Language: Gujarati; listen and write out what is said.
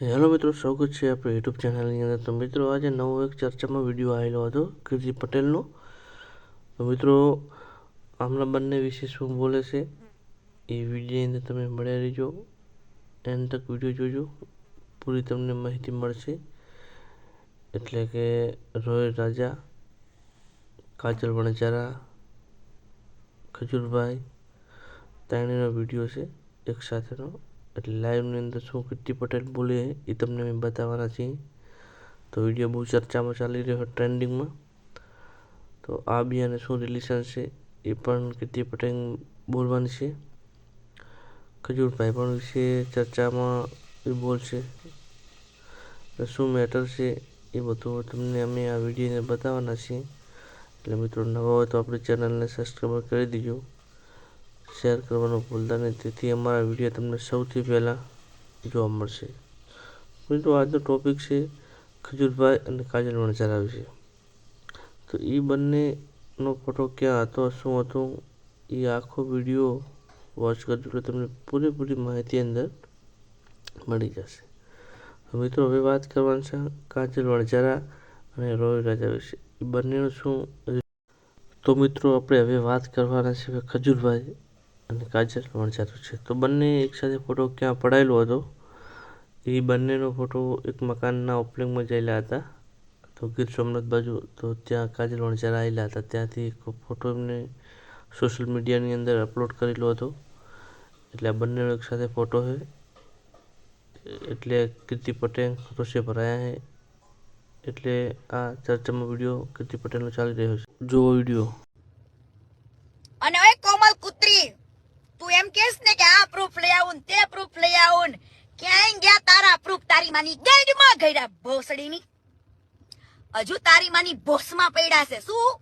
હેલો મિત્રો, સ્વાગત છે આપણે યુટ્યુબ ચેનલની અંદર. તો મિત્રો, આજે નવો એક ચર્ચામાં વિડીયો આવેલો હતો કીર્તિ પટેલનો. તો મિત્રો, આમના બંને વિશે શું બોલે છે એ વિડીયોની અંદર તમે મળ્યા રહીજો. એન્ડ તક વિડીયો જોજો, પૂરી તમને માહિતી મળશે. એટલે કે રોયલ રાજા, કાજલ વણજારા, ખજૂરભાઈ ત્રણેયનો વિડીયો છે એક સાથેનો. એટલે લાઈવની અંદર શું કીર્તિ પટેલ બોલે એ તમને મેં બતાવવાના છીએ. તો વિડીયો બહુ ચર્ચામાં ચાલી રહ્યો ટ્રેન્ડિંગમાં. તો આ બી અને શું રિલેશન છે એ પણ કીર્તિ પટેલ બોલવાની છે. ખજૂરભાઈ પણ વિશે ચર્ચામાં એ બોલશે. શું મેટર છે એ બધું તમને અમે આ વિડીયોને બતાવવાના છીએ. એટલે મિત્રો, નવા હોય તો આપણી ચેનલને સબસ્ક્રાઈબ કરી દીજો, શેર કરવાનું ભૂલતા નહીં, તેથી અમારા વિડીયો તમને સૌથી પહેલાં જોવા મળશે. મિત્રો, આજનો ટોપિક છે ખજૂરભાઈ અને કાજલ વણજારા વિશે. તો એ બંનેનો ફોટો ક્યાં હતો, શું હતું, એ આખો વિડીયો વોચ કરજો એટલે તમને પૂરેપૂરી માહિતી અંદર મળી જશે. તો મિત્રો, હવે વાત કરવાની છે કાજલ વણજારા અને રોયલ રાજા વિશે. એ બંનેનું શું. તો મિત્રો, આપણે હવે વાત કરવાના છે ખજૂરભાઈ અને કાજલ વણજારા છે. તો બંને એકસાથે ફોટો ક્યાં પડાયેલો હતો, એ બંનેનો ફોટો એક મકાનના ઓપનિંગમાં ગયેલા હતા. તો ગીર સોમનાથ બાજુ, તો ત્યાં કાજલ વણજારા આવેલા હતા. ત્યાંથી એક ફોટો એમને સોશિયલ મીડિયાની અંદર અપલોડ કરેલો હતો. એટલે આ બંનેનો એક સાથે ફોટો છે. એટલે કીર્તિ પટેલ રોષે ભરાયા છે. એટલે આ ચર્ચામાં વિડીયો કીર્તિ પટેલનો ચાલી રહ્યો છે. જો વિડીયો. અને ઓય કોમલ કુતરી, તું એમ કેસ ને કે આ પ્રૂફ લઈ આવું ને તે પ્રૂફ લઈ આવું, ક્યાંય ગયા તારા પ્રૂફ? તારી માની ગઈડમાં ગઈડા ભોસડીની. હજુ તારી માની બોસમાં પડ્યા છે શું?